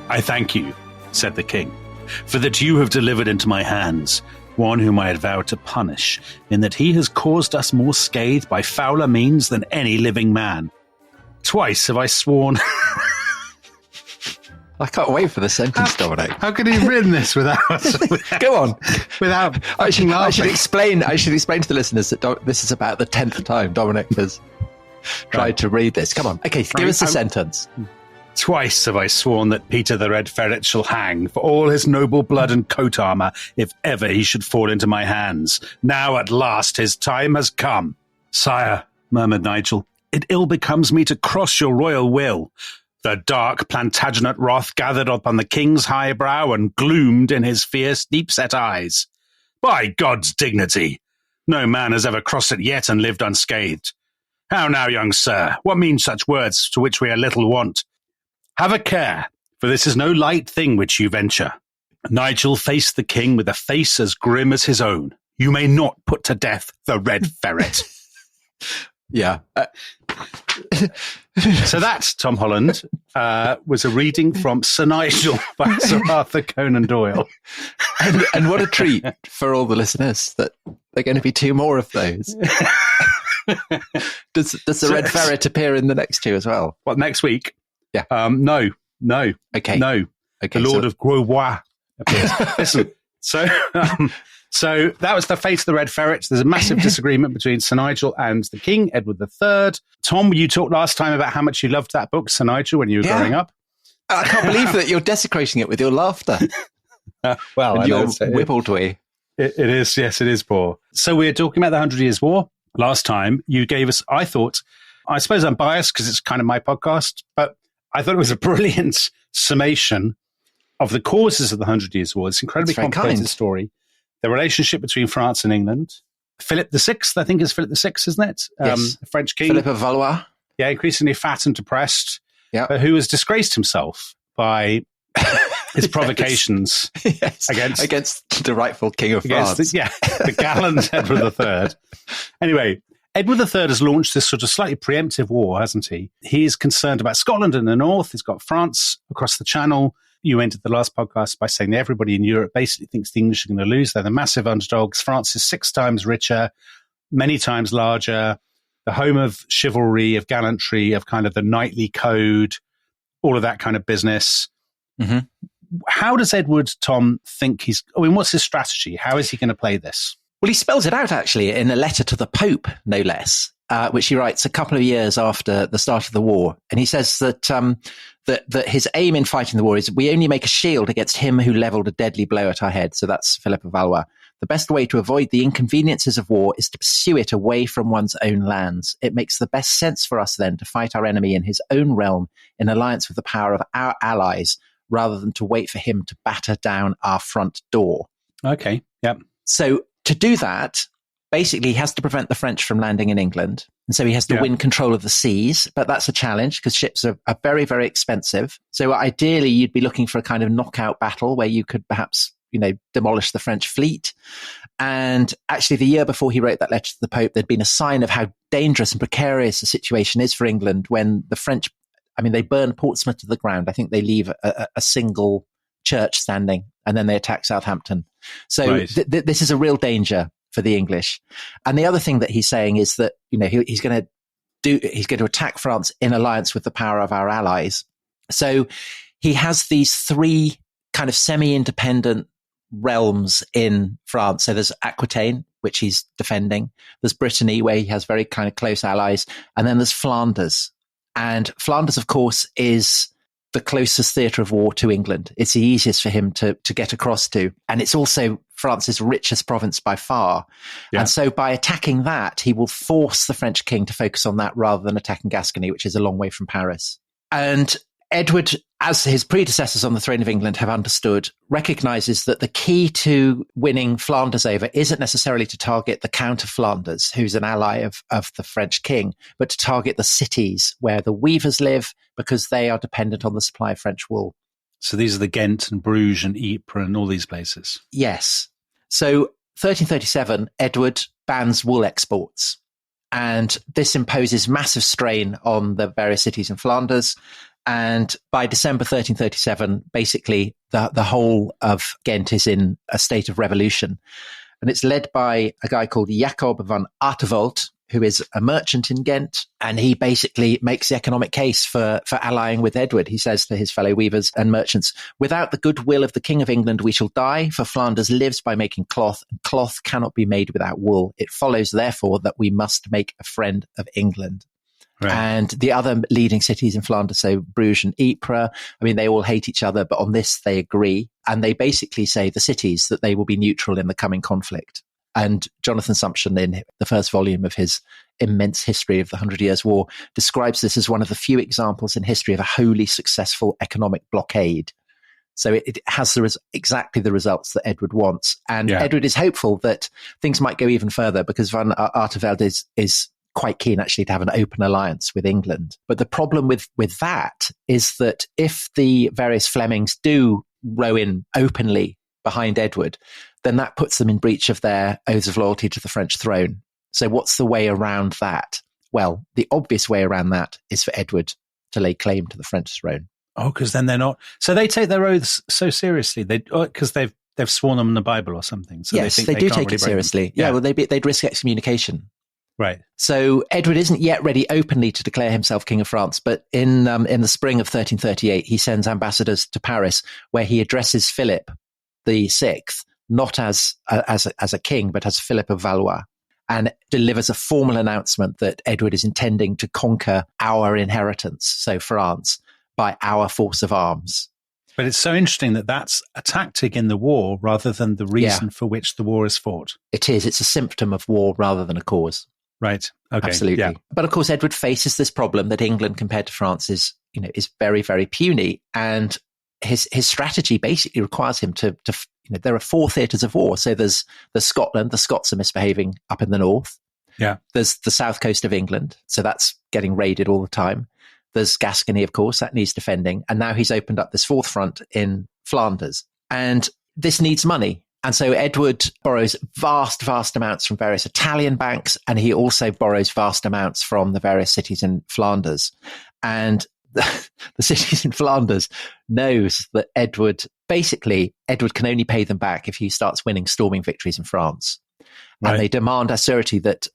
"I thank you," said the king, "for that you have delivered into my hands one whom I had vowed to punish, in that he has caused us more scathe by fouler means than any living man. Twice have I sworn..." I can't wait for the sentence, Dominic. How could he have written this without Go on. Without I should laughing? explain to the listeners that this is about the 10th time Dominic has tried to read this. Come on. Okay, give us a sentence. "Twice have I sworn that Peter the Red Ferret shall hang for all his noble blood and coat armour, if ever he should fall into my hands. Now at last his time has come." "Sire," murmured Nigel, "it ill becomes me to cross your royal will." The dark Plantagenet wrath gathered upon the king's high brow and gloomed in his fierce, deep-set eyes. "By God's dignity! No man has ever crossed it yet and lived unscathed. How now, young sir, what mean such words to which we are little wont? Have a care, for this is no light thing which you venture." Nigel faced the king with a face as grim as his own. "You may not put to death the Red Ferret." Yeah. So that, Tom Holland, was a reading from Sir Nigel by Sir Arthur Conan Doyle. And what a treat for all the listeners that there are going to be 2 more of those. Does the Red Ferret appear in the next 2 as well? What, next week? Yeah. No. Okay. No. Okay. The Lord of Grosbois appears. Listen, so that was the fate of the Red Ferret. There's a massive disagreement between Sir Nigel and the King, Edward III. Tom, you talked last time about how much you loved that book, Sir Nigel, when you were growing up. I can't believe that you're desecrating it with your laughter. Well, and your whippledwee. It is, yes, it is, Paul. So we're talking about the 100 Years' War. Last time you gave us, I suppose I'm biased because it's kind of my podcast, but I thought it was a brilliant summation of the causes of the 100 Years' War. It's an incredibly complicated story. The relationship between France and England. Philip VI, I think is Philip VI, isn't it? Yes. French king. Philip of Valois. Yeah, increasingly fat and depressed. Yeah. But who has disgraced himself by his provocations against the rightful king of France. The gallant Edward III. Anyway, Edward III has launched this sort of slightly preemptive war, hasn't he? He is concerned about Scotland in the north. He's got France across the Channel. You ended the last podcast by saying that everybody in Europe basically thinks the English are going to lose. They're the massive underdogs. France is 6 times richer, many times larger, the home of chivalry, of gallantry, of kind of the knightly code, all of that kind of business. Mm-hmm. How does Edward, Tom, think what's his strategy? How is he going to play this? Well, he spells it out, actually, in a letter to the Pope, no less, which he writes a couple of years after the start of the war. And he says that that his aim in fighting the war is we only make a shield against him who levelled a deadly blow at our head. So that's Philip of Valois. The best way to avoid the inconveniences of war is to pursue it away from one's own lands. It makes the best sense for us then to fight our enemy in his own realm in alliance with the power of our allies, rather than to wait for him to batter down our front door. Okay, yep. So to do that, basically, he has to prevent the French from landing in England. And so he has to win control of the seas. But that's a challenge because ships are very, very expensive. So ideally, you'd be looking for a kind of knockout battle where you could perhaps, demolish the French fleet. And actually, the year before he wrote that letter to the Pope, there'd been a sign of how dangerous and precarious the situation is for England when the French, they burn Portsmouth to the ground. I think they leave a single church standing and then they attack Southampton. So right. This is a real danger for the English. And the other thing that he's saying is that, he's going to attack France in alliance with the power of our allies. So he has these 3 kind of semi-independent realms in France. So there's Aquitaine, which he's defending. There's Brittany, where he has very kind of close allies. And then there's Flanders. And Flanders, of course, is the closest theatre of war to England. It's the easiest for him to get across to. And it's also France's richest province by far. Yeah. And so by attacking that, he will force the French king to focus on that rather than attacking Gascony, which is a long way from Paris. And Edward, as his predecessors on the throne of England have understood, recognises that the key to winning Flanders over isn't necessarily to target the Count of Flanders, who's an ally of the French king, but to target the cities where the weavers live, because they are dependent on the supply of French wool. So these are the Ghent and Bruges and Ypres and all these places. Yes. So 1337, Edward bans wool exports. And this imposes massive strain on the various cities in Flanders. And by December 1337, basically the whole of Ghent is in a state of revolution. And it's led by a guy called Jacob van Artevelde, who is a merchant in Ghent. And he basically makes the economic case for allying with Edward. He says to his fellow weavers and merchants, "Without the goodwill of the King of England, we shall die, for Flanders lives by making cloth, and cloth cannot be made without wool. It follows, therefore, that we must make a friend of England." Right. And the other leading cities in Flanders, so Bruges and Ypres, I mean, they all hate each other, but on this they agree. And they basically say, the cities, that they will be neutral in the coming conflict. And Jonathan Sumption, in the first volume of his immense history of the 100 Years' War, describes this as one of the few examples in history of a wholly successful economic blockade. So it has exactly the results that Edward wants. And Edward is hopeful that things might go even further, because Van Artevelde is quite keen actually to have an open alliance with England. But the problem with that is that if the various Flemings do row in openly behind Edward, then that puts them in breach of their oaths of loyalty to the French throne. So what's the way around that? Well, the obvious way around that is for Edward to lay claim to the French throne. Oh, because then they're not. So they take their oaths so seriously. Because they've sworn them in the Bible or something. So yes, they do take it seriously. Yeah, well, they'd risk excommunication. Right. So Edward isn't yet ready openly to declare himself King of France, but in the spring of 1338, he sends ambassadors to Paris, where he addresses Philip VI, not as a king, but as Philip of Valois, and delivers a formal announcement that Edward is intending to conquer our inheritance, so France, by our force of arms. But it's so interesting that that's a tactic in the war rather than the reason for which the war is fought. It is. It's a symptom of war rather than a cause. Right. Okay. Absolutely. Yeah. But of course, Edward faces this problem that England compared to France is very, very puny. And his strategy basically requires him to there are 4 theatres of war. So there's Scotland. The Scots are misbehaving up in the north. Yeah. There's the south coast of England. So that's getting raided all the time. There's Gascony, of course, that needs defending. And now he's opened up this 4th front in Flanders. And this needs money. And so Edward borrows vast amounts from various Italian banks, and he also borrows vast amounts from the various cities in Flanders. And the cities in Flanders knows that Edward can only pay them back if he starts winning storming victories in France. Right. And they demand as surety that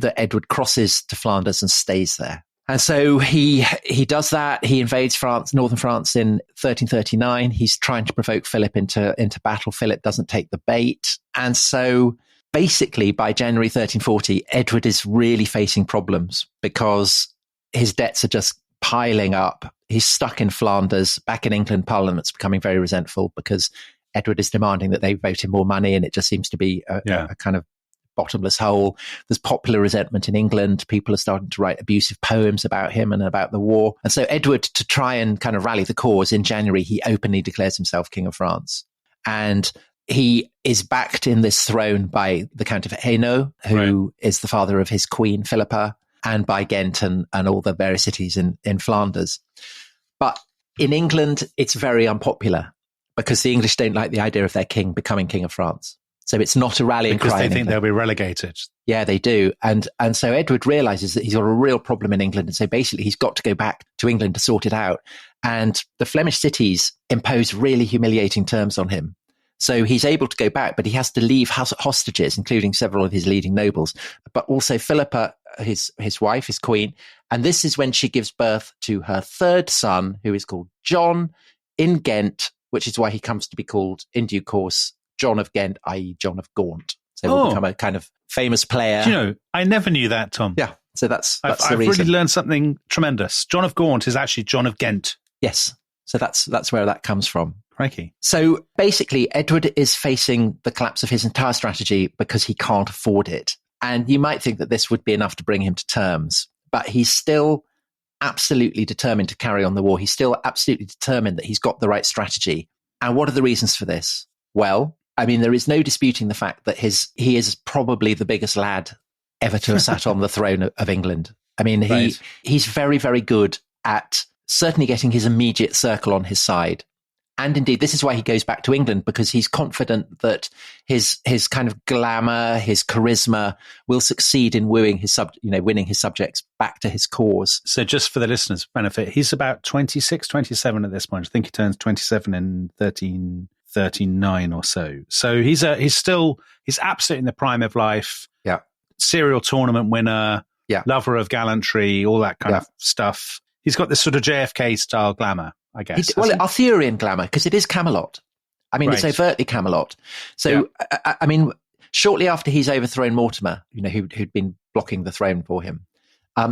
Edward crosses to Flanders and stays there. And so he does that. He invades France, northern France, in 1339. He's trying to provoke Philip into battle. Philip doesn't take the bait. And so basically by January 1340, Edward is really facing problems because his debts are just piling up. He's stuck in Flanders. Back in England, Parliament's becoming very resentful because Edward is demanding that they vote him more money, and it just seems to be a kind of bottomless hole. There's popular resentment in England. People are starting to write abusive poems about him and about the war. And so Edward, to try and kind of rally the cause, in January, he openly declares himself King of France. And he is backed in this throne by the Count of Hainaut, who is the father of his queen, Philippa, and by Ghent and all the various cities in Flanders. But in England, it's very unpopular because the English don't like the idea of their king becoming King of France. So it's not a rallying cry. Because they think they'll be relegated. Yeah, they do. And so Edward realizes that he's got a real problem in England. And so basically he's got to go back to England to sort it out. And the Flemish cities impose really humiliating terms on him. So he's able to go back, but he has to leave hostages, including several of his leading nobles, but also Philippa, his wife, his queen. And this is when she gives birth to her 3rd son, who is called John in Ghent, which is why he comes to be called, in due course, John of Ghent, i.e. John of Gaunt. So he'll become a kind of famous player. I never knew that, Tom. Yeah, so that's the reason. I've really learned something tremendous. John of Gaunt is actually John of Ghent. Yes, so that's where that comes from. Crikey. So basically, Edward is facing the collapse of his entire strategy because he can't afford it. And you might think that this would be enough to bring him to terms, but he's still absolutely determined to carry on the war. He's still absolutely determined that he's got the right strategy. And what are the reasons for this? Well, I mean, there is no disputing the fact that he is probably the biggest lad ever to have sat on the throne of England. I mean, he's very, very good at certainly getting his immediate circle on his side. And indeed, this is why he goes back to England, because he's confident that his kind of glamour, his charisma will succeed in winning his subjects back to his cause. So just for the listeners' benefit, he's about 26, 27 at this point. I think he turns 27 in 1339 or so. So he's absolutely in the prime of life. Yeah. Serial tournament winner. Yeah. Lover of gallantry, all that kind of stuff. He's got this sort of JFK style glamour, I guess. Arthurian glamour, because it is Camelot. I mean, It's overtly Camelot. So, I mean, shortly after he's overthrown Mortimer, who'd been blocking the throne for him,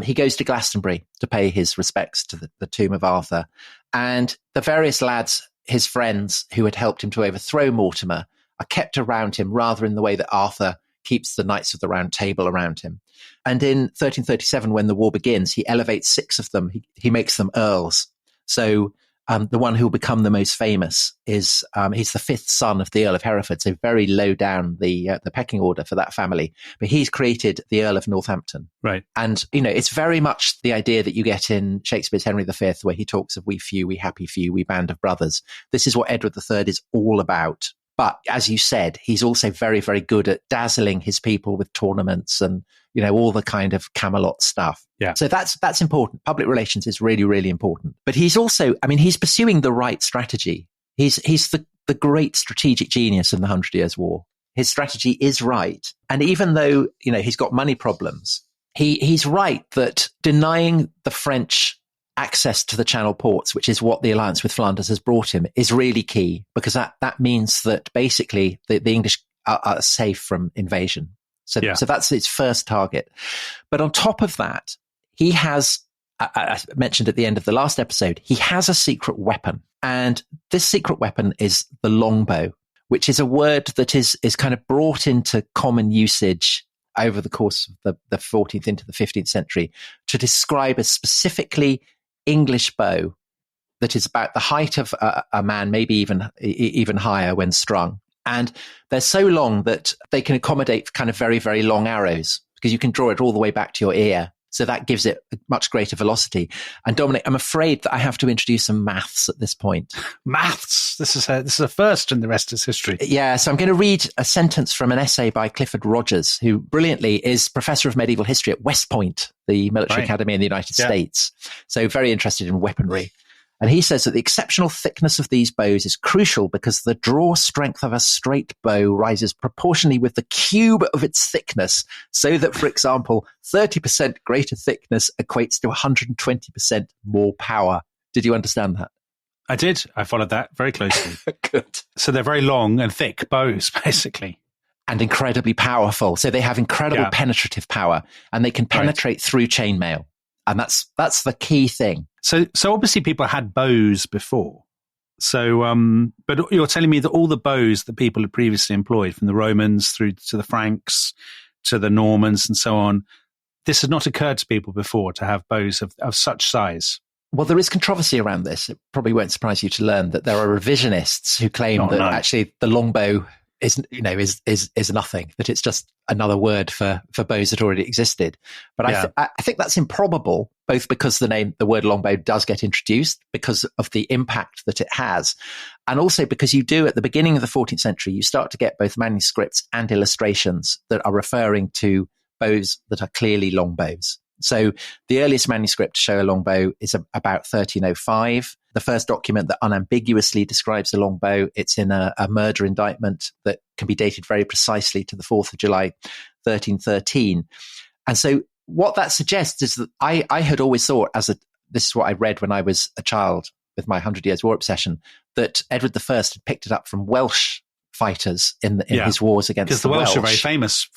he goes to Glastonbury to pay his respects to the tomb of Arthur. And the various lads, his friends, who had helped him to overthrow Mortimer, are kept around him rather in the way that Arthur keeps the Knights of the Round Table around him. And in 1337, when the war begins, he elevates 6 of them. He makes them earls. So the one who will become the most famous is he's the 5th son of the Earl of Hereford, so very low down the pecking order for that family. But he's created the Earl of Northampton. Right. And, it's very much the idea that you get in Shakespeare's Henry V, where he talks of we few, we happy few, we band of brothers. This is what Edward III is all about. But as you said, he's also very, very good at dazzling his people with tournaments and, all the kind of Camelot stuff. Yeah. So that's important. Public relations is really, really important. But he's also, he's pursuing the right strategy. He's the great strategic genius in the 100 Years' War. His strategy is right. And even though, he's got money problems, he's right that denying the French access to the Channel ports, which is what the alliance with Flanders has brought him, is really key, because that means that basically the English are safe from invasion. So that's its first target. But on top of that, he has, I mentioned at the end of the last episode, he has a secret weapon. And this secret weapon is the longbow, which is a word that is kind of brought into common usage over the course of the 14th into the 15th century to describe a specifically English bow that is about the height of a man, maybe even higher when strung. And they're so long that they can accommodate kind of very, very long arrows, because you can draw it all the way back to your ear. So that gives it a much greater velocity. And Dominic, I'm afraid that I have to introduce some maths at this point. Maths? This is a first, and the rest is history. Yeah, so I'm going to read a sentence from an essay by Clifford Rogers, who brilliantly is professor of medieval history at West Point, the military academy in the United States. So very interested in weaponry. And he says that the exceptional thickness of these bows is crucial because the draw strength of a straight bow rises proportionally with the cube of its thickness, so that, for example, 30% greater thickness equates to 120% more power. Did you understand that? I did. I followed that very closely. Good. So they're very long and thick bows, basically. And incredibly powerful. So they have incredible penetrative power, and they can penetrate through chainmail. And that's the key thing. So obviously people had bows before. So, but you're telling me that all the bows that people had previously employed, from the Romans through to the Franks to the Normans and so on, this had not occurred to people before to have bows of such size. Well, there is controversy around this. It probably won't surprise you to learn that there are revisionists who claim actually the longbow is nothing, that it's just another word for bows that already existed. But I think that's improbable, both because the word longbow does get introduced because of the impact that it has, and also because you do, at the beginning of the 14th century, you start to get both manuscripts and illustrations that are referring to bows that are clearly longbows. So the earliest manuscript to show a longbow is about 1305. The first document that unambiguously describes a longbow, it's in a murder indictment that can be dated very precisely to the 4th of July, 1313. And so what that suggests is that I had always thought, this is what I read when I was a child with my 100 Years' War obsession, that Edward I had picked it up from Welsh fighters in his wars against the Welsh. Because the Welsh are very famous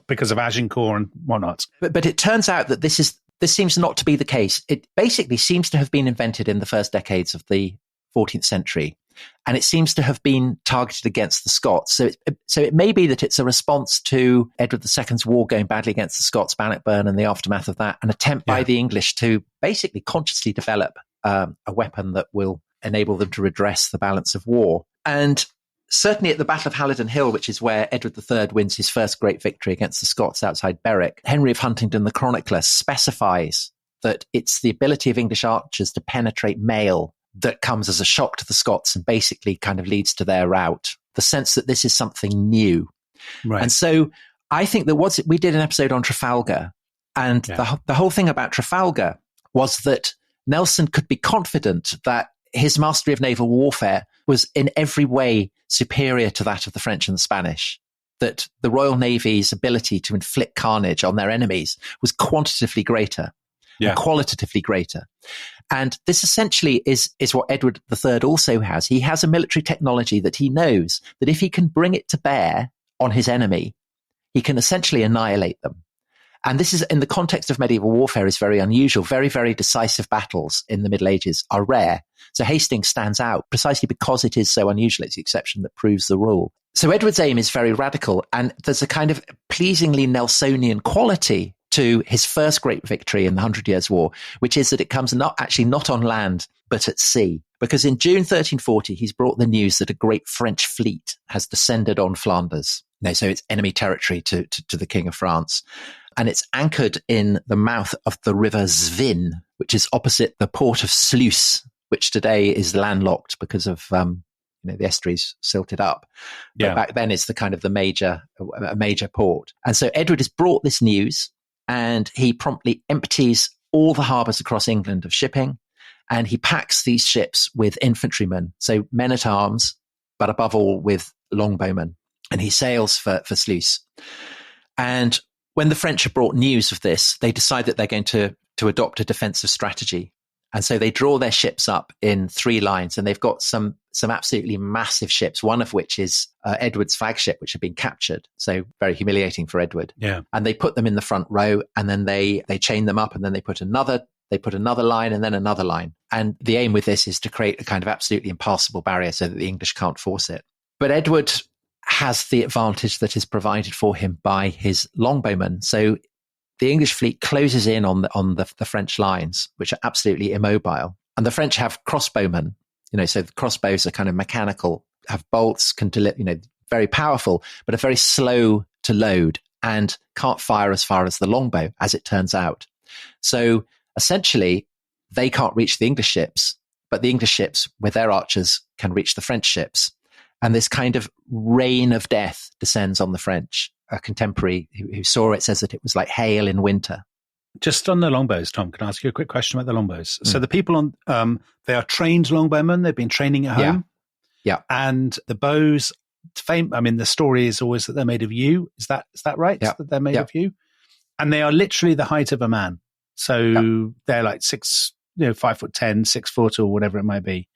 because of Agincourt and whatnot. But it turns out that this seems not to be the case. It basically seems to have been invented in the first decades of the 14th century, and it seems to have been targeted against the Scots. So it may be that it's a response to Edward II's war going badly against the Scots, Bannockburn, and the aftermath of that, an attempt by the English to basically consciously develop a weapon that will enable them to redress the balance of war. And certainly at the Battle of Halidon Hill, which is where Edward III wins his first great victory against the Scots outside Berwick, Henry of Huntingdon, the chronicler, specifies that it's the ability of English archers to penetrate mail that comes as a shock to the Scots and basically kind of leads to their rout. The sense that this is something new. Right. And so I think that we did an episode on Trafalgar, and the whole thing about Trafalgar was that Nelson could be confident that his mastery of naval warfare was in every way superior to that of the French and the Spanish, that the Royal Navy's ability to inflict carnage on their enemies was quantitatively greater and qualitatively greater. And this essentially is what Edward III also has. He has a military technology that he knows that if he can bring it to bear on his enemy, he can essentially annihilate them. And this is, in the context of medieval warfare, is very unusual. Very, very decisive battles in the Middle Ages are rare. So Hastings stands out precisely because it is so unusual. It's the exception that proves the rule. So Edward's aim is very radical, and there's a kind of pleasingly Nelsonian quality to his first great victory in the 100 Years' War, which is that it comes not on land, but at sea. Because in June 1340, he's brought the news that a great French fleet has descended on Flanders. So it's enemy territory to the King of France. And it's anchored in the mouth of the river Zvin, which is opposite the port of Sluys, which today is landlocked because of the estuaries silted up. But back then it's the kind of a major port. And so Edward has brought this news, and he promptly empties all the harbours across England of shipping, and he packs these ships with infantrymen, so men-at-arms, but above all with longbowmen. And he sails for Sluys. And when the French have brought news of this, they decide that they're going to adopt a defensive strategy. And so they draw their ships up in 3 lines, and they've got some absolutely massive ships, one of which is Edward's flagship, which had been captured. So very humiliating for Edward. Yeah. And they put them in the front row, and then they chain them up, and then they put another line, and then another line. And the aim with this is to create a kind of absolutely impassable barrier so that the English can't force it. But Edward has the advantage that is provided for him by his longbowmen. So the English fleet closes in on the French lines, which are absolutely immobile. And the French have crossbowmen, so the crossbows are kind of mechanical, have bolts, can deliver, very powerful, but are very slow to load and can't fire as far as the longbow, as it turns out. So essentially, they can't reach the English ships, but the English ships with their archers can reach the French ships. And this kind of rain of death descends on the French. A contemporary who saw it says that it was like hail in winter. Just on the longbows, Tom, can I ask you a quick question about the longbows? So the people on, they are trained longbowmen. They've been training at home. Yeah. And the bows, the story is always that they're made of yew. Is that right? Yeah. That they're made of yew? And they are literally the height of a man. So they're like 5'10", 6 foot, or whatever it might be.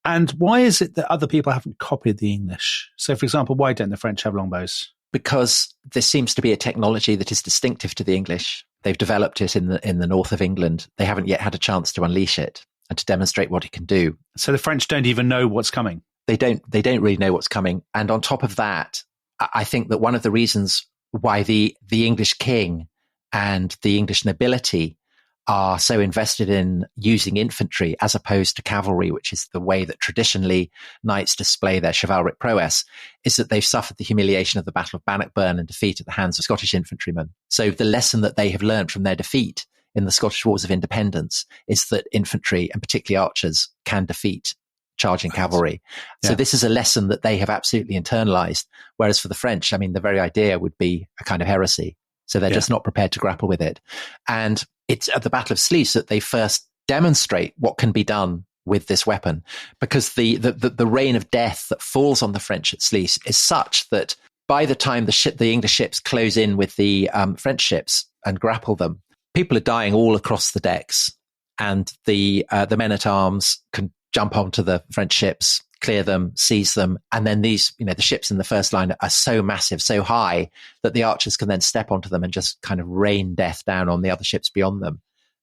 And why is it that other people haven't copied the English? So, for example, why don't the French have longbows? Because there seems to be a technology that is distinctive to the English. They've developed it in the north of England. They haven't yet had a chance to unleash it and to demonstrate what it can do. So the French don't even know what's coming. They don't really know what's coming. And on top of that, I think that one of the reasons why the English king and the English nobility are so invested in using infantry as opposed to cavalry, which is the way that traditionally knights display their chivalric prowess, is that they've suffered the humiliation of the Battle of Bannockburn and defeat at the hands of Scottish infantrymen. So the lesson that they have learned from their defeat in the Scottish Wars of Independence is that infantry, and particularly archers, can defeat charging cavalry. Yeah. So this is a lesson that they have absolutely internalized. Whereas for the French, the very idea would be a kind of heresy. So they're just not prepared to grapple with it. And it's at the Battle of Sluys that they first demonstrate what can be done with this weapon, because the rain of death that falls on the French at Sluys is such that by the time the English ships close in with the French ships and grapple them, people are dying all across the decks, and the men-at-arms can jump onto the French ships, clear them, seize them, and then these, the ships in the first line are so massive, so high, that the archers can then step onto them and just kind of rain death down on the other ships beyond them.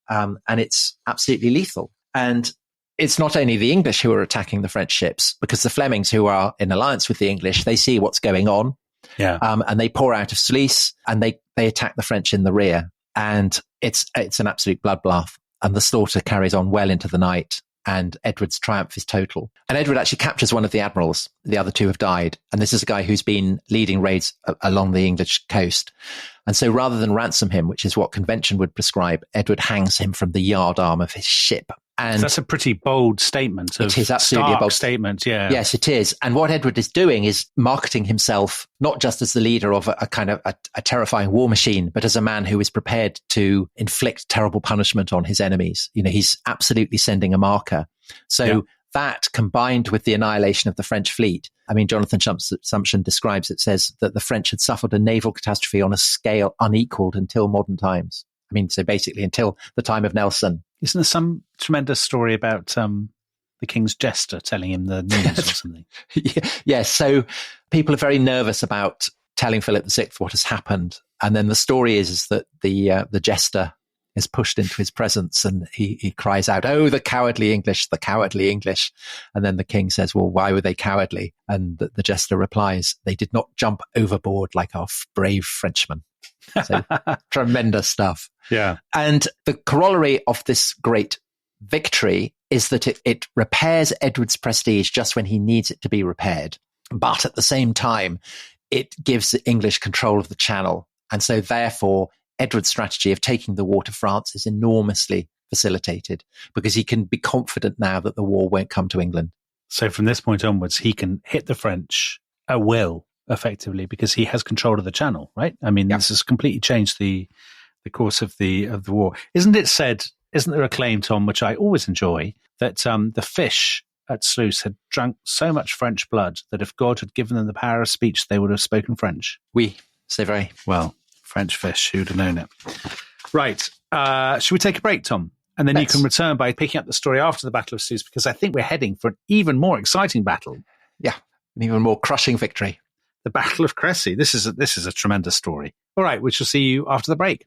And it's absolutely lethal. And it's not only the English who are attacking the French ships, because the Flemings, who are in alliance with the English, they see what's going on. Yeah. And they pour out of Sluys, and they attack the French in the rear. And it's an absolute bloodbath. And the slaughter carries on well into the night. And Edward's triumph is total. And Edward actually captures one of the admirals. The other 2 have died. And this is a guy who's been leading raids along the English coast. And so rather than ransom him, which is what convention would prescribe, Edward hangs him from the yard arm of his ship. And that's a pretty bold statement. It is absolutely a bold statement. Yeah. Yes, it is. And what Edward is doing is marketing himself not just as the leader of a kind of a terrifying war machine, but as a man who is prepared to inflict terrible punishment on his enemies. He's absolutely sending a marker. So that, combined with the annihilation of the French fleet, I mean, Jonathan Sumption describes it, says that the French had suffered a naval catastrophe on a scale unequaled until modern times. I mean, so basically until the time of Nelson. Isn't there some tremendous story about the king's jester telling him the news or something? Yes. So people are very nervous about telling Philip VI what has happened. And then the story is that the jester is pushed into his presence and he cries out, "Oh, the cowardly English, the cowardly English." And then the king says, "Well, why were they cowardly?" And the jester replies, "They did not jump overboard like our brave Frenchmen." So tremendous stuff. Yeah. And the corollary of this great victory is that it repairs Edward's prestige just when he needs it to be repaired. But at the same time, it gives the English control of the Channel. And so therefore, Edward's strategy of taking the war to France is enormously facilitated because he can be confident now that the war won't come to England. So from this point onwards, he can hit the French at will, effectively, because he has control of the Channel, right? I mean, This has completely changed the course of the war. Isn't there a claim, Tom, which I always enjoy, that the fish at Sluys had drunk so much French blood that if God had given them the power of speech, they would have spoken French? Oui, c'est vrai. Well, French fish, who'd have known it? Right. Should we take a break, Tom? And then you can return by picking up the story after the Battle of Sluys, because I think we're heading for an even more exciting battle. Yeah, an even more crushing victory. The Battle of Crécy. This is a tremendous story. All right, we shall see you after the break.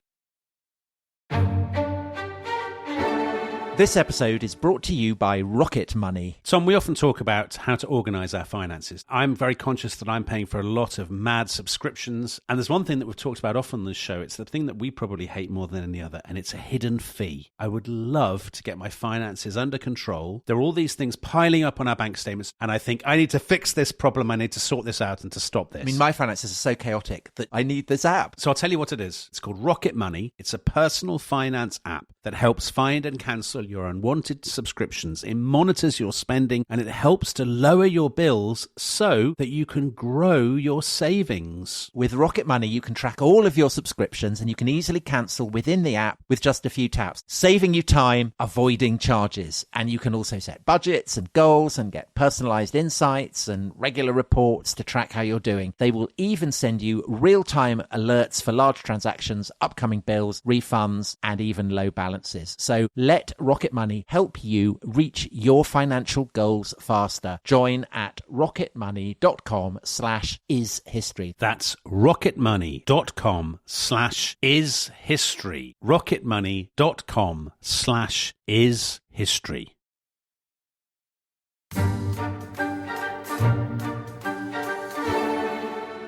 This episode is brought to you by Rocket Money. Tom, we often talk about how to organise our finances. I'm very conscious that I'm paying for a lot of mad subscriptions. And there's one thing that we've talked about often on this show. It's the thing that we probably hate more than any other, and it's a hidden fee. I would love to get my finances under control. There are all these things piling up on our bank statements, and I think I need to fix this problem. I need to sort this out and to stop this. I mean, my finances are so chaotic that I need this app. So I'll tell you what it is. It's called Rocket Money. It's a personal finance app that helps find and cancel your unwanted subscriptions. It monitors your spending and it helps to lower your bills so that you can grow your savings. With Rocket Money, you can track all of your subscriptions and you can easily cancel within the app with just a few taps, saving you time, avoiding charges. And you can also set budgets and goals and get personalized insights and regular reports to track how you're doing. They will even send you real-time alerts for large transactions, upcoming bills, refunds, and even low balances. So let Rocket Money help you reach your financial goals faster. Join at rocketmoney.com/ishistory. That's rocketmoney.com/ishistory. rocketmoney.com/ishistory.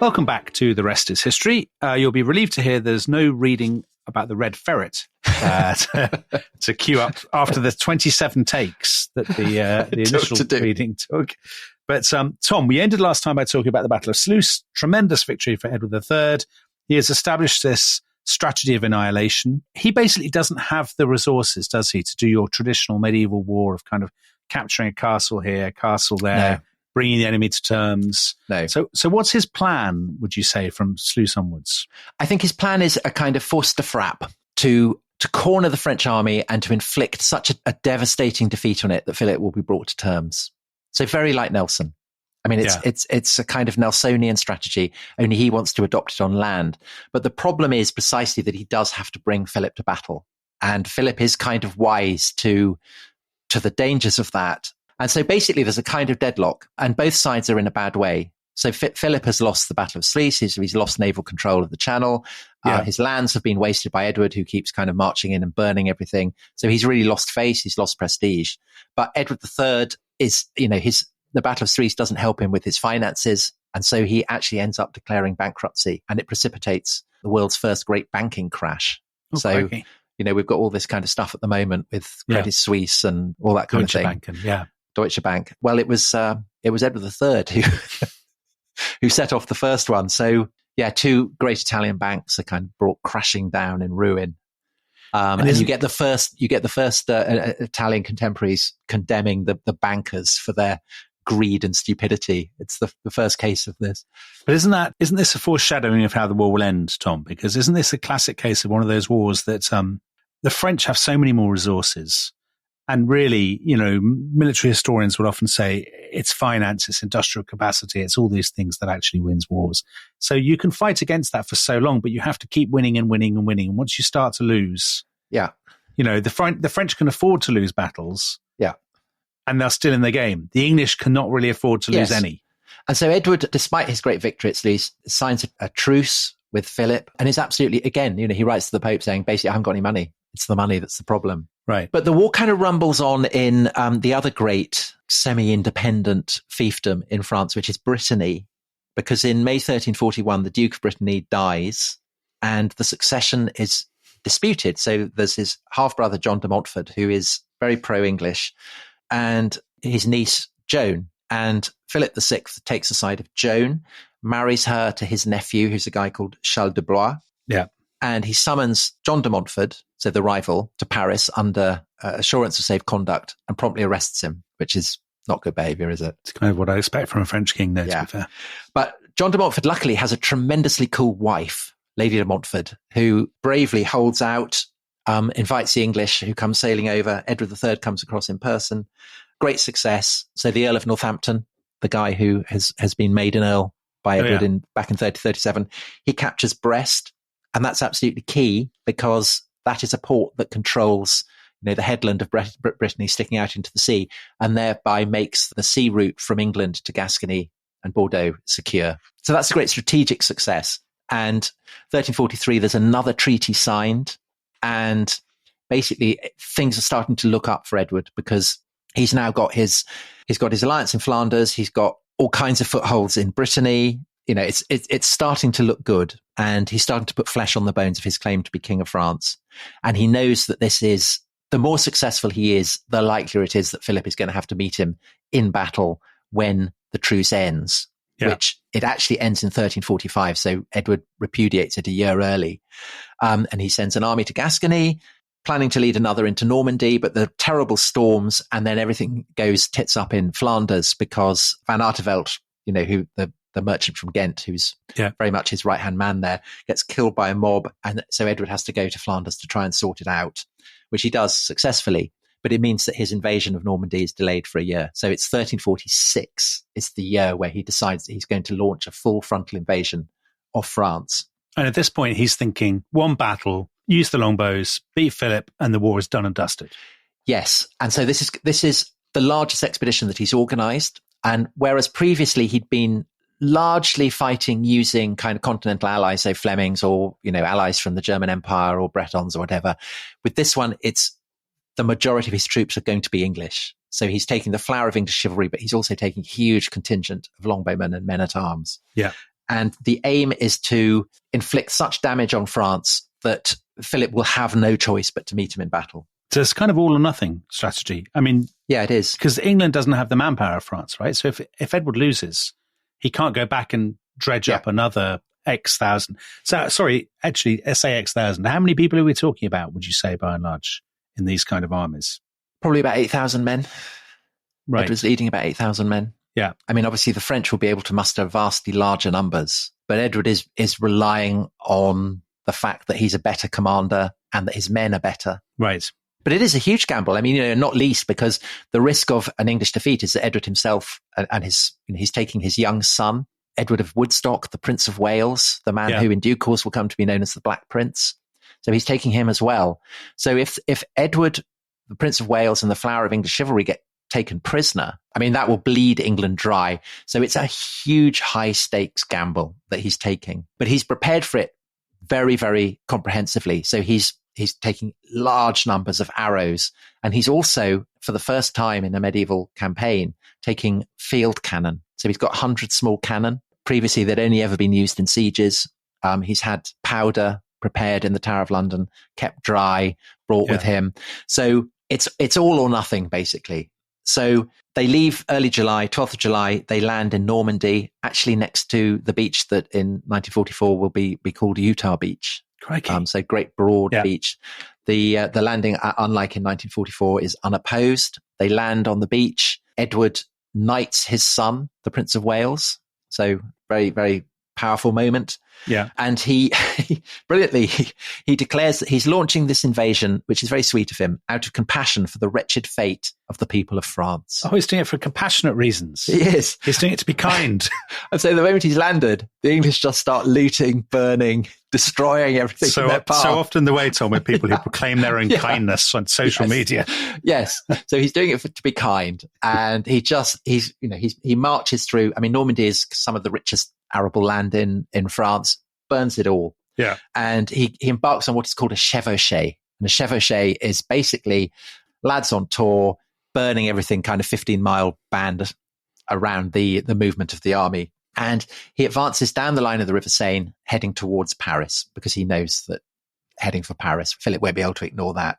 Welcome back to The Rest is History. You'll be relieved to hear there's no reading about the red ferret to queue up after the 27 takes that the initial reading took. But Tom, we ended last time by talking about the Battle of Sluys. Tremendous victory for Edward III. He has established this strategy of annihilation. He basically doesn't have the resources, does he, to do your traditional medieval war of kind of capturing a castle here, castle there, No. bringing the enemy to terms. No. So what's his plan, would you say, from Sluys onwards? I think his plan is a kind of force de frappe to corner the French army and to inflict such a devastating defeat on it that Philip will be brought to terms. So very like Nelson. I mean, it's a kind of Nelsonian strategy, only he wants to adopt it on land. But the problem is precisely that he does have to bring Philip to battle. And Philip is kind of wise to the dangers of that. And so basically there's a kind of deadlock and both sides are in a bad way. So Philip has lost the Battle of Sluys. He's lost naval control of the Channel. His lands have been wasted by Edward, who keeps kind of marching in and burning everything. So he's really lost face. He's lost prestige. But Edward III is, the Battle of Sluys doesn't help him with his finances. And so he actually ends up declaring bankruptcy and it precipitates the world's first great banking crash. Okay. So, we've got all this kind of stuff at the moment with Credit Suisse and all that kind of thing. Deutsche Bank. Well, it was Edward III who set off the first one. So, two great Italian banks are kind of brought crashing down in ruin. And you get the first Italian contemporaries condemning the bankers for their greed and stupidity. It's the first case of this. But isn't this a foreshadowing of how the war will end, Tom? Because isn't this a classic case of one of those wars that the French have so many more resources, and really, military historians would often say it's finance, it's industrial capacity, it's all these things that actually wins wars. So you can fight against that for so long, but you have to keep winning and winning and winning. And once you start to lose, the French can afford to lose battles. Yeah. And they're still in the game. The English cannot really afford to lose any. And so Edward, despite his great victory at Sluys, signs a truce with Philip and is absolutely, again, he writes to the Pope saying, basically, I haven't got any money. It's the money that's the problem. Right. But the war kind of rumbles on in the other great semi-independent fiefdom in France, which is Brittany, because in May 1341, the Duke of Brittany dies and the succession is disputed. So there's his half-brother, John de Montfort, who is very pro-English, and his niece, Joan. And Philip VI takes the side of Joan, marries her to his nephew, who's a guy called Charles de Blois. Yeah. And he summons John de Montfort, so the rival, to Paris under assurance of safe conduct and promptly arrests him, which is not good behavior, is it? It's kind of what I expect from a French king, though, to be fair. But John de Montfort, luckily, has a tremendously cool wife, Lady de Montfort, who bravely holds out, invites the English who come sailing over. Edward III comes across in person. Great success. So the Earl of Northampton, the guy who has been made an earl by Edward back in 1337, he captures Brest. And that's absolutely key because that is a port that controls, the headland of Brittany sticking out into the sea, and thereby makes the sea route from England to Gascony and Bordeaux secure. So that's a great strategic success. And 1343, there's another treaty signed, and basically things are starting to look up for Edward because he's now got his alliance in Flanders. He's got all kinds of footholds in Brittany. It's starting to look good, and he's starting to put flesh on the bones of his claim to be King of France. And he knows that this is, the more successful he is, the likelier it is that Philip is going to have to meet him in battle when the truce ends, which it actually ends in 1345. So Edward repudiates it a year early. And he sends an army to Gascony, planning to lead another into Normandy, but the terrible storms, and then everything goes tits up in Flanders because Van Artevelde, who the merchant from Ghent, who's very much his right-hand man there, gets killed by a mob. And so Edward has to go to Flanders to try and sort it out, which he does successfully. But it means that his invasion of Normandy is delayed for a year. So it's 1346 is the year where he decides that he's going to launch a full frontal invasion of France. And at this point, he's thinking, one battle, use the longbows, beat Philip, and the war is done and dusted. Yes. And so this is the largest expedition that he's organized. And whereas previously he'd been largely fighting using kind of continental allies, so Flemings or, allies from the German Empire or Bretons or whatever. With this one, it's the majority of his troops are going to be English. So he's taking the flower of English chivalry, but he's also taking a huge contingent of longbowmen and men-at-arms. Yeah. And the aim is to inflict such damage on France that Philip will have no choice but to meet him in battle. So it's kind of all or nothing strategy. I mean, yeah, it is. Because England doesn't have the manpower of France, right? So if Edward loses, he can't go back and dredge up another X thousand. So, sorry, actually, say X thousand. How many people are we talking about, would you say, by and large, in these kind of armies? Probably about 8,000 men. Right. Edward's leading about 8,000 men. Yeah. I mean, obviously, the French will be able to muster vastly larger numbers, but Edward is relying on the fact that he's a better commander and that his men are better. Right. But it is a huge gamble. I mean, not least because the risk of an English defeat is that Edward himself and he's taking his young son, Edward of Woodstock, the Prince of Wales, the man who in due course will come to be known as the Black Prince. So he's taking him as well. So if Edward, the Prince of Wales, and the flower of English chivalry get taken prisoner, I mean, that will bleed England dry. So it's a huge high stakes gamble that he's taking, but he's prepared for it very, very comprehensively. So he's taking large numbers of arrows. And he's also, for the first time in a medieval campaign, taking field cannon. So he's got 100 small cannon. Previously, they'd only ever been used in sieges. He's had powder prepared in the Tower of London, kept dry, brought with him. So it's all or nothing, basically. So they leave early July, 12th of July. They land in Normandy, actually next to the beach that in 1944 will be called Utah Beach. Crikey. So great broad beach. The landing, unlike in 1944, is unopposed. They land on the beach. Edward knights his son, the Prince of Wales. So very, very powerful moment. Yeah. And he brilliantly, he declares that he's launching this invasion, which is very sweet of him, out of compassion for the wretched fate of the people of France. Oh, he's doing it for compassionate reasons. He is. He's doing it to be kind. And so the moment he's landed, the English just start looting, burning, destroying everything in their path. So often the way, Tom, with people who proclaim their own kindness on social media. Yes. So he's doing it to be kind. And he marches through. I mean, Normandy is some of the richest arable land in France, burns it all. Yeah. And he embarks on what is called a chevauchée. And a chevauchée is basically lads on tour burning everything, kind of 15-mile band around the movement of the army. And he advances down the line of the River Seine, heading towards Paris, because he knows that heading for Paris, Philip won't be able to ignore that.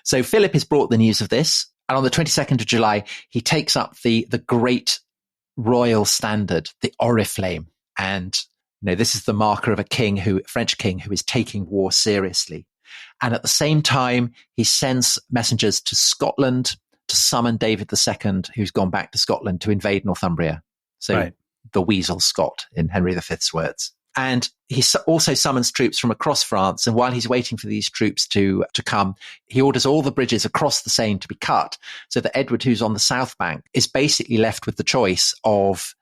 So Philip is brought the news of this. And on the 22nd of July, he takes up the great royal standard, the oriflamme. And this is the marker of a French king who is taking war seriously. And at the same time, he sends messengers to Scotland to summon David II, who's gone back to Scotland to invade Northumbria. So right. The Weasel Scot, in Henry V's words. And he also summons troops from across France. And while he's waiting for these troops to come, he orders all the bridges across the Seine to be cut, so that Edward, who's on the south bank, is basically left with the choice of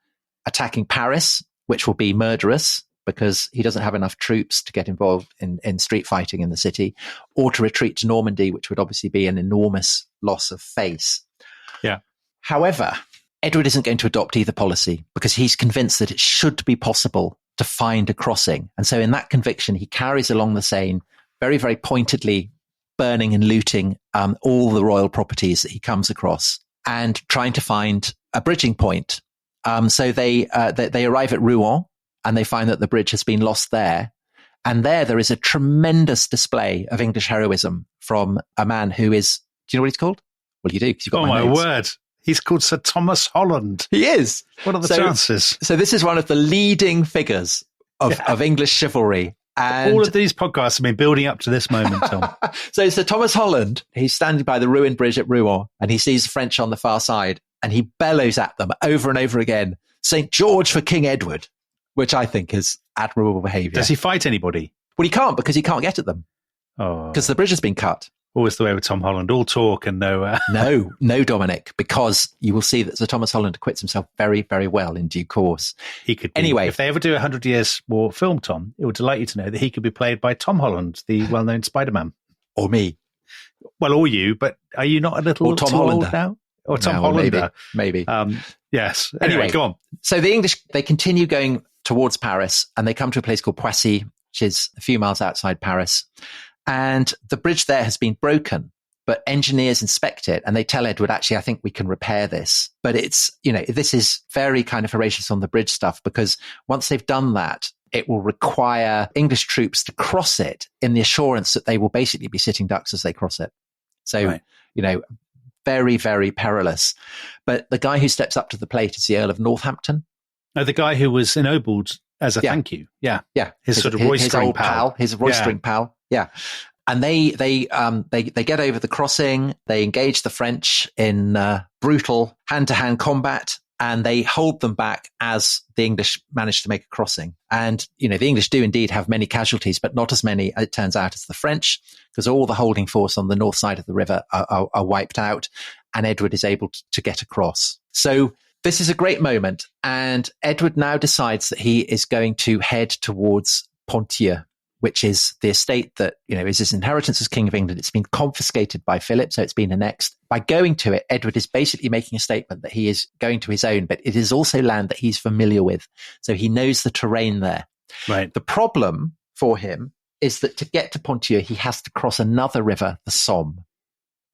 attacking Paris, which will be murderous because he doesn't have enough troops to get involved in street fighting in the city, or to retreat to Normandy, which would obviously be an enormous loss of face. Yeah. However, Edward isn't going to adopt either policy because he's convinced that it should be possible to find a crossing. And so in that conviction, he carries along the Seine, very, very pointedly burning and looting all the royal properties that he comes across and trying to find a bridging point. So they arrive at Rouen and they find that the bridge has been lost there. And there is a tremendous display of English heroism from a man who is, do you know what he's called? Well, you do, because you've got my notes. Word. He's called Sir Thomas Holland. He is. What are the chances? So this is one of the leading figures of English chivalry. And all of these podcasts have been building up to this moment, Tom. So Sir Thomas Holland, he's standing by the ruined bridge at Rouen, and he sees the French on the far side, and he bellows at them over and over again, St. George for King Edward, which I think is admirable behaviour. Does he fight anybody? Well, he can't, because he can't get at them. Oh. Because the bridge has been cut. Always the way with Tom Holland, all talk and no... No, Dominic, because you will see that Sir Thomas Holland acquits himself very, very well in due course. He could be, anyway, if they ever do a 100 Years War film, Tom, it would delight you to know that he could be played by Tom Holland, the well-known Spider-Man. Or me. Well, or you, but are you not a little Tom too Hollander old now? Or Tom Hollander. Maybe. Yes. Anyway, go on. So the English, they continue going towards Paris, and they come to a place called Poissy, which is a few miles outside Paris. And the bridge there has been broken, but engineers inspect it and they tell Edward, actually, I think we can repair this. But it's, this is very kind of Horatius on the bridge stuff, because once they've done that, it will require English troops to cross it in the assurance that they will basically be sitting ducks as they cross it. So, right. Very, very perilous. But the guy who steps up to the plate is the Earl of Northampton. Oh, the guy who was ennobled as a thank you. Yeah. Yeah. His sort of roistering his old pal. His roistering pal. Yeah. And they get over the crossing. They engage the French in brutal hand-to-hand combat, and they hold them back as the English manage to make a crossing. And, the English do indeed have many casualties, but not as many, it turns out, as the French, because all the holding force on the north side of the river are wiped out, and Edward is able to get across. So this is a great moment. And Edward now decides that he is going to head towards Ponthieu, which is the estate that, is his inheritance as King of England. It's been confiscated by Philip, so it's been annexed. By going to it, Edward is basically making a statement that he is going to his own, but it is also land that he's familiar with. So he knows the terrain there. Right. The problem for him is that to get to Ponthieu, he has to cross another river, the Somme.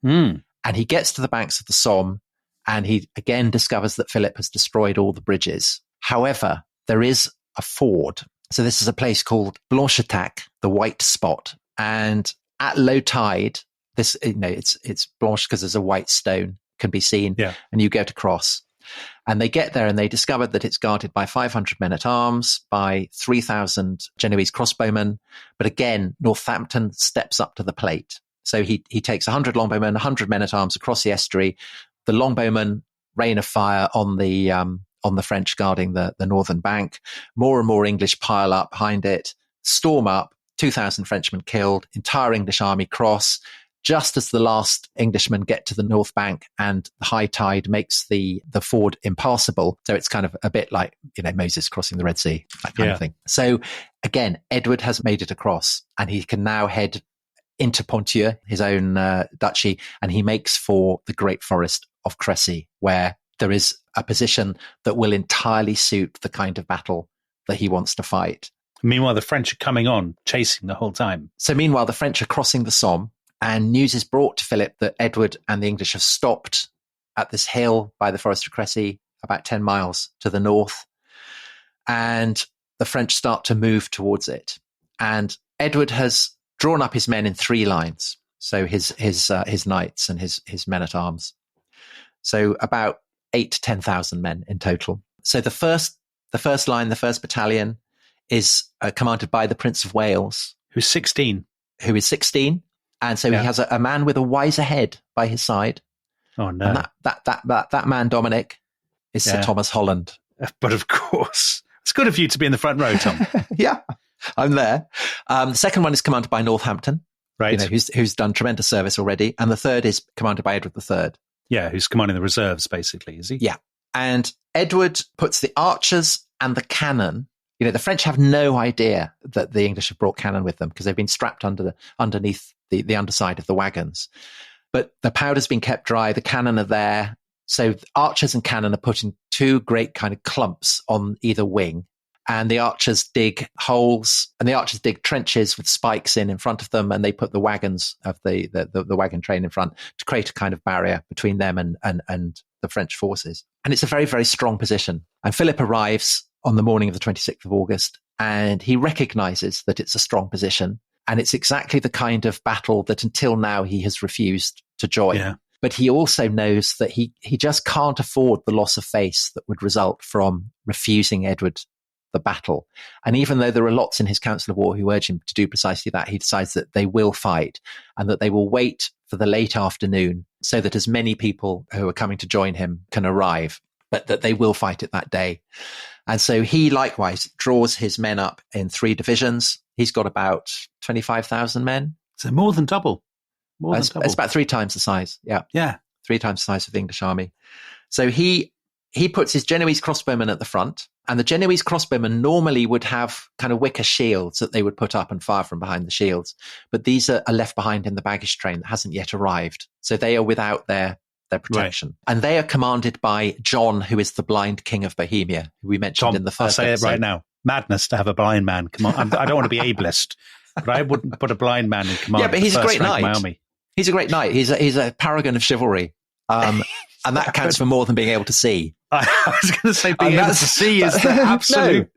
Mm. And he gets to the banks of the Somme, and he again discovers that Philip has destroyed all the bridges. However, there is a ford. So this is a place called Blanchetaque, the white spot. And at low tide, this, it's blanche because there's a white stone can be seen. Yeah. And you go to cross. And they get there and they discover that it's guarded by 500 men-at-arms, by 3,000 Genoese crossbowmen. But again, Northampton steps up to the plate. So he takes 100 longbowmen, 100 men-at-arms across the estuary. The longbowmen rain of fire on the French guarding the northern bank. More and more English pile up behind it, storm up, 2,000 Frenchmen killed, entire English army cross. Just as the last Englishmen get to the north bank and the high tide makes the ford impassable. So it's kind of a bit like, Moses crossing the Red Sea, that kind of thing. So again, Edward has made it across and he can now head into Ponthieu, his own duchy, and he makes for the great forest of Crécy, where there is a position that will entirely suit the kind of battle that he wants to fight. Meanwhile, the French are coming on, chasing the whole time. So meanwhile, the French are crossing the Somme. And news is brought to Philip that Edward and the English have stopped at this hill by the Forest of Crécy, about 10 miles to the north. And the French start to move towards it. And Edward has drawn up his men in 3 lines. So his knights and his men-at-arms. So about 8,000 to 10,000 men in total. So the first line, the first battalion, is commanded by the Prince of Wales. Who's 16. Who is 16. And so he has a man with a wiser head by his side. Oh, no. And that man, Dominic, is Sir Thomas Holland. But of course. It's good of you to be in the front row, Tom. Yeah, I'm there. The second one is commanded by Northampton, right? Who's done tremendous service already. And the third is commanded by Edward III. Yeah, who's commanding the reserves, basically, is he? Yeah. And Edward puts the archers and the cannon. The French have no idea that the English have brought cannon with them because they've been strapped underneath the underside of the wagons. But the powder's been kept dry. The cannon are there. So archers and cannon are put in 2 great kind of clumps on either wing. And the archers dig holes and the archers dig trenches with spikes in front of them. And they put the wagons of the wagon train in front to create a kind of barrier between them and the French forces. And it's a very, very strong position. And Philip arrives on the morning of the 26th of August, and he recognizes that it's a strong position. And it's exactly the kind of battle that until now he has refused to join. Yeah. But he also knows that he just can't afford the loss of face that would result from refusing Edward the battle. And even though there are lots in his Council of War who urge him to do precisely that, he decides that they will fight and that they will wait for the late afternoon so that as many people who are coming to join him can arrive, but that they will fight it that day. And so he likewise draws his men up in 3 divisions. He's got about 25,000 men. So more than double. It's about 3 times the size. Yeah. Yeah. 3 times the size of the English army. So he puts his Genoese crossbowmen at the front, and the Genoese crossbowmen normally would have kind of wicker shields that they would put up and fire from behind the shields. But these are left behind in the baggage train that hasn't yet arrived. So they are without their protection. Right. And they are commanded by John, who is the blind king of Bohemia, who we mentioned in the first episode. I'll say it right now. Madness to have a blind man. Come on. I don't want to be ableist, but I wouldn't put a blind man in command. Yeah, but he's a great knight. He's a great knight. He's a paragon of chivalry. And that counts for more than being able to see. I was going to say being able to see is the absolute...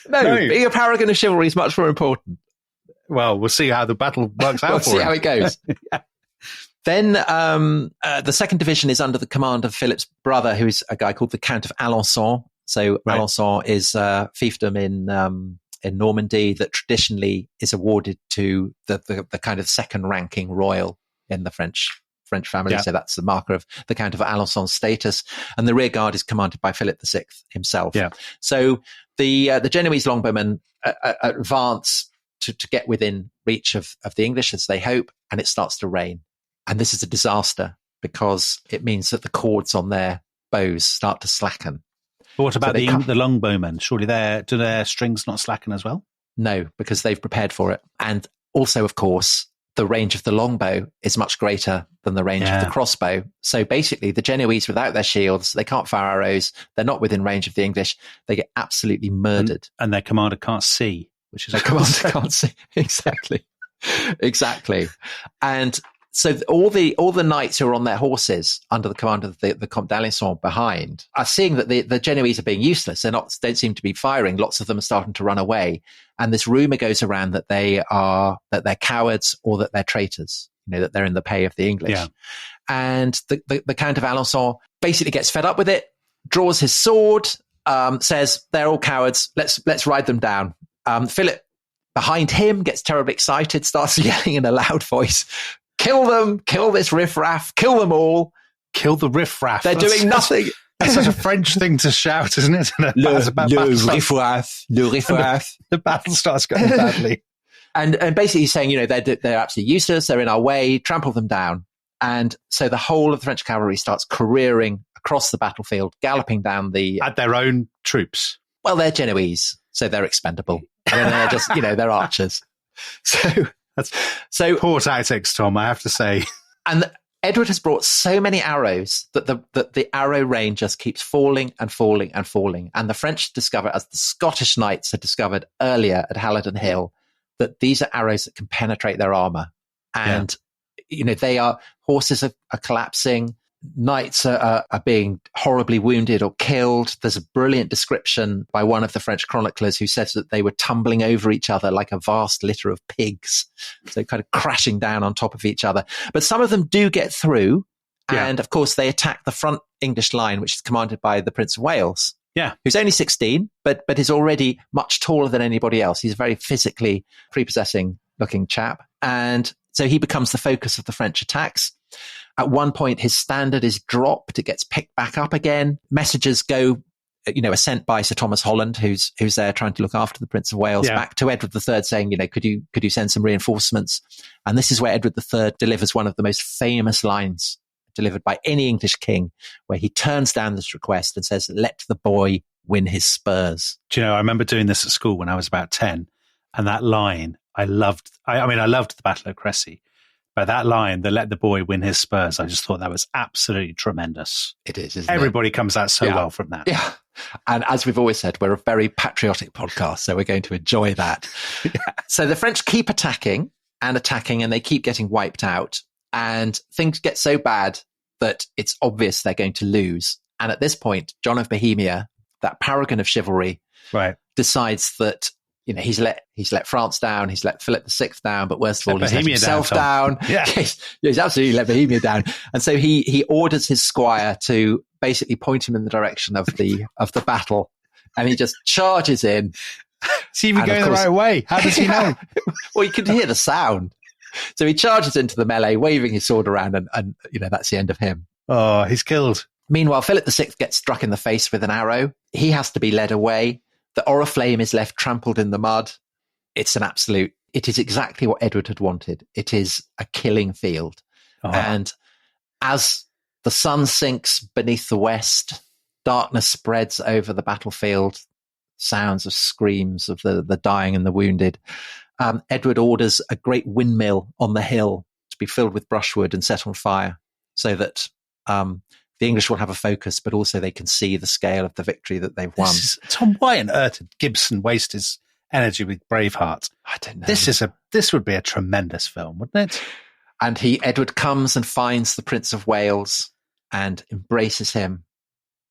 No, being a paragon of chivalry is much more important. Well, we'll see how the battle works out for him. We'll see how it goes. Yeah. Then the second division is under the command of Philip's brother, who is a guy called the Count of Alençon. So right. Alençon is a fiefdom in Normandy that traditionally is awarded to the kind of second-ranking royal in the French family. Yeah. So that's the marker of the Count of Alençon's status. And the rear guard is commanded by Philip VI himself. Yeah. So the Genoese longbowmen advance to get within reach of the English, as they hope, and it starts to rain. And this is a disaster because it means that the cords on their bows start to slacken. But what about the longbowmen? Surely do their strings not slacken as well? No, because they've prepared for it. And also, of course, the range of the longbow is much greater than the range of the crossbow. So basically, the Genoese, without their shields, they can't fire arrows. They're not within range of the English. They get absolutely murdered. And their commander can't see, which is their commander can't see. Exactly. And so all the knights who are on their horses under the command of the Comte d'Alençon behind are seeing that the Genoese are being useless. Don't seem to be firing. Lots of them are starting to run away. And this rumor goes around that they're cowards or that they're traitors, that they're in the pay of the English. Yeah. And the Count of Alençon basically gets fed up with it, draws his sword, says they're all cowards. Let's ride them down. Philip behind him gets terribly excited, starts yelling in a loud voice, kill them, kill this riffraff, kill them all. Kill the riffraff. They're doing nothing. That's such a French thing to shout, isn't it? Le riffraff. The battle starts going badly. And basically he's saying, they're absolutely useless. They're in our way. Trample them down. And so the whole of the French cavalry starts careering across the battlefield, galloping down at their own troops. Well, they're Genoese, so they're expendable. I mean, they're just, they're archers. So poor tactics, Tom, I have to say. And Edward has brought so many arrows that the arrow rain just keeps falling and falling and falling. And the French discover, as the Scottish knights had discovered earlier at Halidon Hill, that these are arrows that can penetrate their armor. And, horses are collapsing. Knights are being horribly wounded or killed. There's a brilliant description by one of the French chroniclers who says that they were tumbling over each other like a vast litter of pigs. So kind of crashing down on top of each other. But some of them do get through. And of course, they attack the front English line, which is commanded by the Prince of Wales. Yeah. Who's only 16, but is already much taller than anybody else. He's a very physically prepossessing looking chap. And so he becomes the focus of the French attacks. At one point, his standard is dropped. It gets picked back up again. Messages go, are sent by Sir Thomas Holland, who's there trying to look after the Prince of Wales, back to Edward III saying, could you send some reinforcements? And this is where Edward III delivers one of the most famous lines delivered by any English king, where he turns down this request and says, "Let the boy win his spurs." Do you know, I remember doing this at school when I was about 10, and that line, I loved the Battle of Crécy. But that line, the "let the boy win his spurs," I just thought that was absolutely tremendous. It is, isn't Everybody comes out so well from that. Yeah. And as we've always said, we're a very patriotic podcast, so we're going to enjoy that. So the French keep attacking, and they keep getting wiped out. And things get so bad that it's obvious they're going to lose. And at this point, John of Bohemia, that paragon of chivalry, decides that he's let France down, he's let Philip VI down, but worst of all, he's let himself down. Yeah. He's absolutely let Bohemia down. And so he orders his squire to basically point him in the direction of the battle, and he just charges in. Is he even going the right way? How does he know? Well, you can hear the sound. So he charges into the melee, waving his sword around, and that's the end of him. Oh, he's killed. Meanwhile, Philip VI gets struck in the face with an arrow. He has to be led away. The Oriflamme is left trampled in the mud. It is exactly what Edward had wanted. It is a killing field. Oh. And as the sun sinks beneath the west, darkness spreads over the battlefield, sounds of screams of the dying and the wounded. Edward orders a great windmill on the hill to be filled with brushwood and set on fire, so that the English will have a focus, but also they can see the scale of the victory that they've won. Tom, why on earth did Gibson waste his energy with Braveheart? I don't know. This would be a tremendous film, wouldn't it? And Edward comes and finds the Prince of Wales and embraces him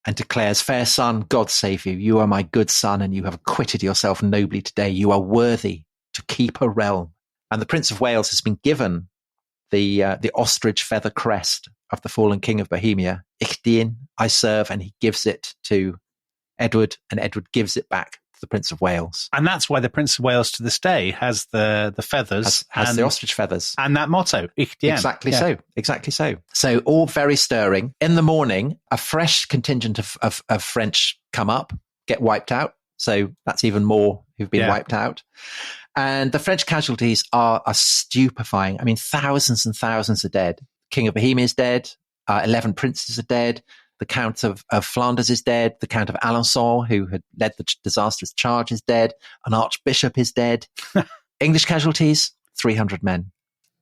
and declares, "Fair son, God save you. You are my good son, and you have acquitted yourself nobly today. You are worthy to keep a realm." And the Prince of Wales has been given the ostrich feather crest of the fallen King of Bohemia. Ich dien, I serve, and he gives it to Edward, and Edward gives it back to the Prince of Wales. And that's why the Prince of Wales to this day has the feathers. Has the ostrich feathers. And that motto, Ich dien. Exactly so. So all very stirring. In the morning, a fresh contingent of French come up, get wiped out. So that's even more who've been wiped out. And the French casualties are stupefying. I mean, thousands and thousands are dead. King of Bohemia is dead. 11 princes are dead. The Count of Flanders is dead. The Count of Alençon, who had led the disastrous charge, is dead. An archbishop is dead. English casualties, 300 men.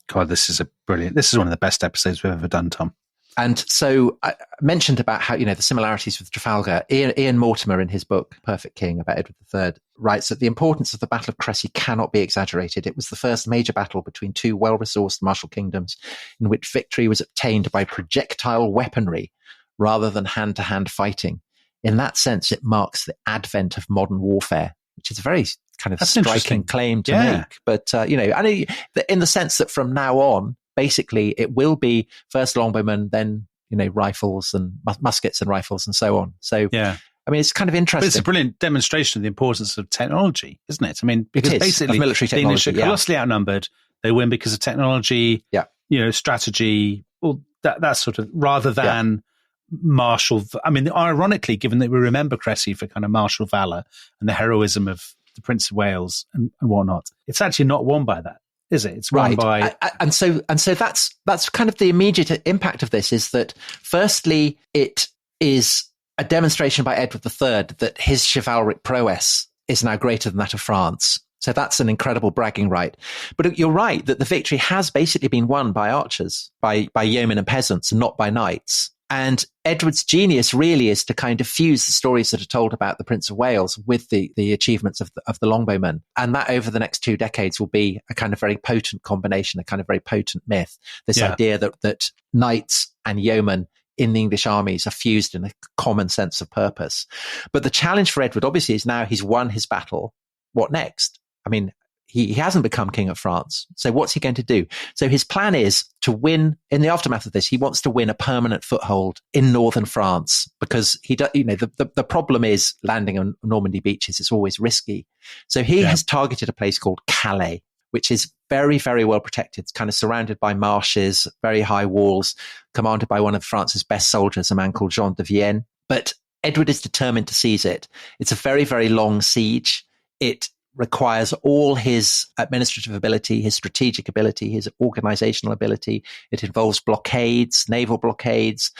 God, this is one of the best episodes we've ever done, Tom. And so I mentioned about how, the similarities with Trafalgar. Ian Mortimer, in his book, Perfect King, about Edward III, writes that the importance of the Battle of Crécy cannot be exaggerated. It was the first major battle between two well-resourced martial kingdoms in which victory was obtained by projectile weaponry rather than hand-to-hand fighting. In that sense, it marks the advent of modern warfare, which is a very kind of striking claim to make. But, in the sense that from now on, basically, it will be first longbowmen, then, rifles and muskets and rifles and so on. So, I mean, it's kind of interesting. But it's a brilliant demonstration of the importance of technology, isn't it? I mean, because basically of military technology, the English are colossally outnumbered. They win because of technology. Yeah. strategy, or that sort of, rather than martial. I mean, ironically, given that we remember Crécy for kind of martial valor and the heroism of the Prince of Wales and whatnot, it's actually not won by that, is it? It's won by and so that's kind of the immediate impact of this, is that firstly it is a demonstration by Edward III that his chivalric prowess is now greater than that of France. So that's an incredible bragging right. But you're right that the victory has basically been won by archers, by yeomen and peasants, and not by knights. And Edward's genius really is to kind of fuse the stories that are told about the Prince of Wales with the achievements of the Longbowmen. And that over the next 2 decades will be a kind of very potent combination, a kind of very potent myth. This idea that knights and yeomen in the English armies are fused in a common sense of purpose. But the challenge for Edward, obviously, is now he's won his battle. What next? I mean, he hasn't become king of France. So what's he going to do? So his plan is to win, in the aftermath of this, he wants to win a permanent foothold in northern France, because the problem is landing on Normandy beaches. It's always risky. So he has targeted a place called Calais, which is very, very well protected. It's kind of surrounded by marshes, very high walls, commanded by one of France's best soldiers, a man called Jean de Vienne. But Edward is determined to seize it. It's a very, very long siege. It requires all his administrative ability, his strategic ability, his organizational ability. It involves blockades, naval blockades,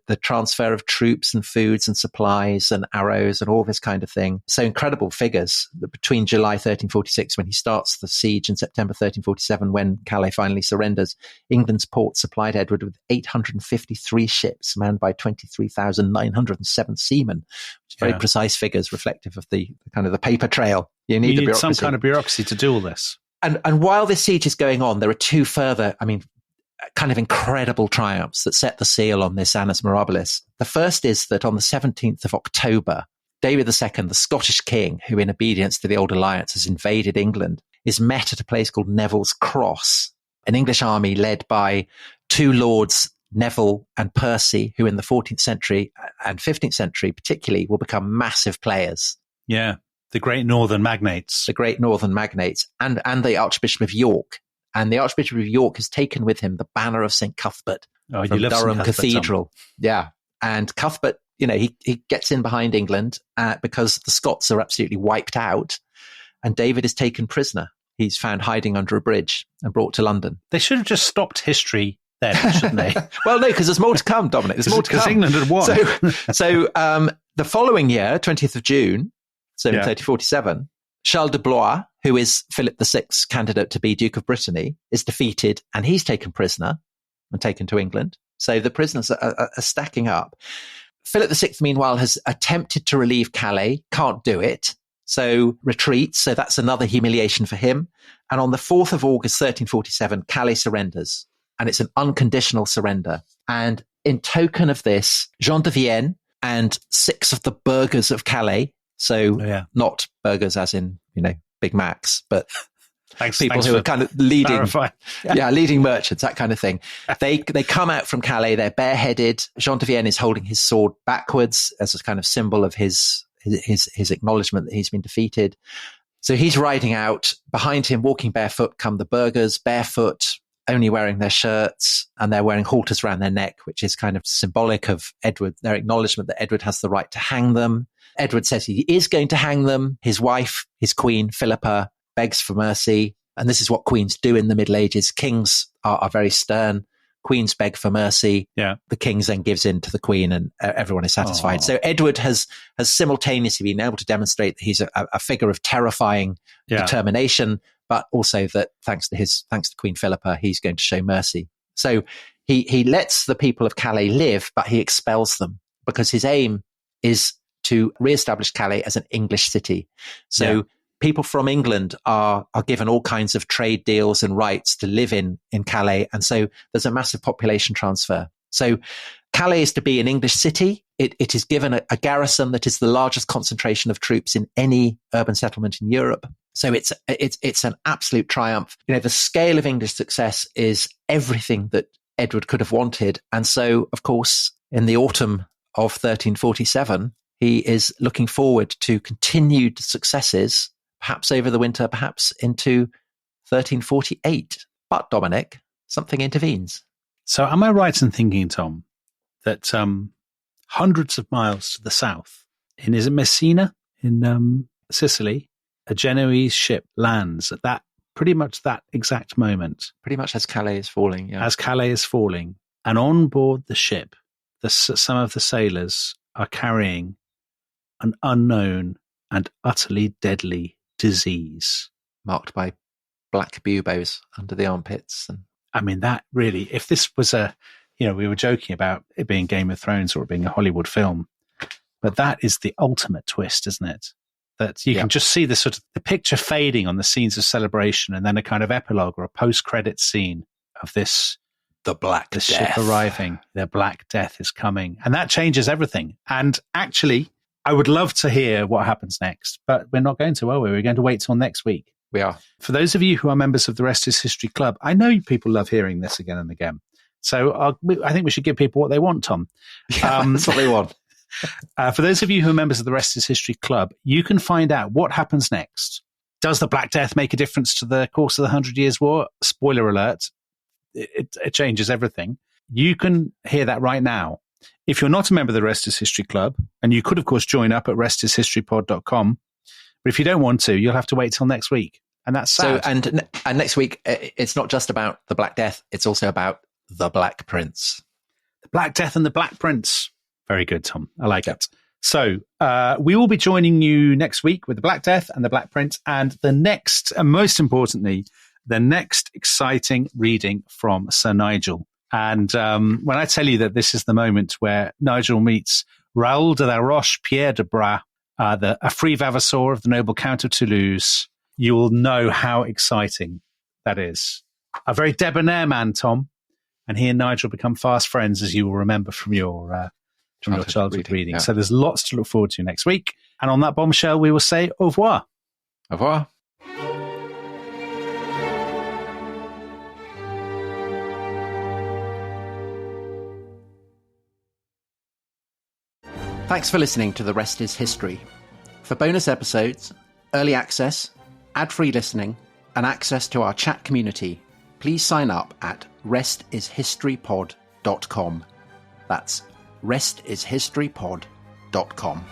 the transfer of troops and foods and supplies and arrows and all this kind of thing. So incredible figures. Between July 1346, when he starts the siege, and September 1347, when Calais finally surrenders, England's port supplied Edward with 853 ships manned by 23,907 seamen. Very precise figures, reflective of the kind of the paper trail. You need some kind of bureaucracy to do all this. And while this siege is going on, there are 2 further, kind of incredible triumphs that set the seal on this Annus Mirabilis. The first is that on the 17th of October, David II, the Scottish king, who in obedience to the Old Alliance has invaded England, is met at a place called Neville's Cross, an English army led by 2 lords, Neville and Percy, who in the 14th century and 15th century particularly will become massive players. Yeah, the great northern magnates. The great northern magnates, and the Archbishop of York. And the Archbishop of York has taken with him the banner of St. Cuthbert from Durham Cathedral. Yeah. And Cuthbert, he gets in behind England because the Scots are absolutely wiped out, and David is taken prisoner. He's found hiding under a bridge and brought to London. They should have just stopped history then, shouldn't they? Well, no, because there's more to come, Dominic. There's more to come. Because England had won. So the following year, 20th of June, 1347, Charles de Blois, who is Philip VI's candidate to be Duke of Brittany, is defeated, and he's taken prisoner and taken to England. So the prisoners are stacking up. Philip VI, meanwhile, has attempted to relieve Calais, can't do it, so retreats. So that's another humiliation for him. And on the 4th of August, 1347, Calais surrenders, and it's an unconditional surrender. And in token of this, Jean de Vienne and 6 of the burghers of Calais, so not burgers as in, Big Macs, but people who are kind of leading merchants, that kind of thing. They come out from Calais, they're bareheaded. Jean de Vienne is holding his sword backwards as a kind of symbol of his acknowledgement that he's been defeated. So he's riding out. Behind him, walking barefoot, come the burghers, barefoot, only wearing their shirts, and they're wearing halters around their neck, which is kind of symbolic of Edward, their acknowledgement that Edward has the right to hang them. Edward says he is going to hang them. His wife, his queen, Philippa, begs for mercy. And this is what queens do in the Middle Ages. Kings are very stern. Queens beg for mercy. Yeah. The king then gives in to the queen, and everyone is satisfied. So Edward has simultaneously been able to demonstrate that he's a figure of terrifying determination, but also that thanks to Queen Philippa, he's going to show mercy. So he lets the people of Calais live, but he expels them because his aim is to reestablish Calais as an English city. So people from England are given all kinds of trade deals and rights to live in Calais. And so there's a massive population transfer. So Calais is to be an English city. It is given a garrison that is the largest concentration of troops in any urban settlement in Europe. So it's an absolute triumph. The scale of English success is everything that Edward could have wanted. And so, of course, in the autumn of 1347, he is looking forward to continued successes, perhaps over the winter, perhaps into 1348. But Dominic, something intervenes. So am I right in thinking, Tom, that hundreds of miles to the south, is it Messina in Sicily, a Genoese ship lands at that pretty much that exact moment. Pretty much as Calais is falling, yeah. As Calais is falling. And on board the ship, some of the sailors are carrying an unknown and utterly deadly disease. Marked by black buboes under the armpits. And I mean, that really, if this was we were joking about it being Game of Thrones or it being a Hollywood film, but that is the ultimate twist, isn't it? That you can just see the picture fading on the scenes of celebration and then a kind of epilogue or a post-credit scene of the ship arriving. The Black Death is coming. And that changes everything. And actually, I would love to hear what happens next, but we're not going to, are we? We're going to wait till next week. We are. For those of you who are members of the Rest is History Club, I know people love hearing this again and again. So I think we should give people what they want, Tom. Yeah, that's what they want. For those of you who are members of the Rest is History Club, you can find out what happens next. Does the Black Death make a difference to the course of the 100 Years' War? Spoiler alert, it changes everything. You can hear that right now. If you're not a member of the Rest is History Club, and you could, of course, join up at restishistorypod.com, but if you don't want to, you'll have to wait till next week. And that's sad. So, and next week, it's not just about the Black Death, it's also about the Black Prince. The Black Death and the Black Prince. Very good, Tom. I like it. So we will be joining you next week with the Black Death and the Black Prince, and the next, and most importantly, the next exciting reading from Sir Nigel. And when I tell you that this is the moment where Nigel meets Raoul de la Roche-Pierre de Bras, a free vavassor of the noble Count of Toulouse, you will know how exciting that is. A very debonair man, Tom, and he and Nigel become fast friends, as you will remember from your childhood reading. Yeah. So there's lots to look forward to next week. And on that bombshell, we will say au revoir. Au revoir. Thanks for listening to The Rest is History. For bonus episodes, early access, ad-free listening, and access to our chat community, please sign up at restishistorypod.com. That's restishistorypod.com.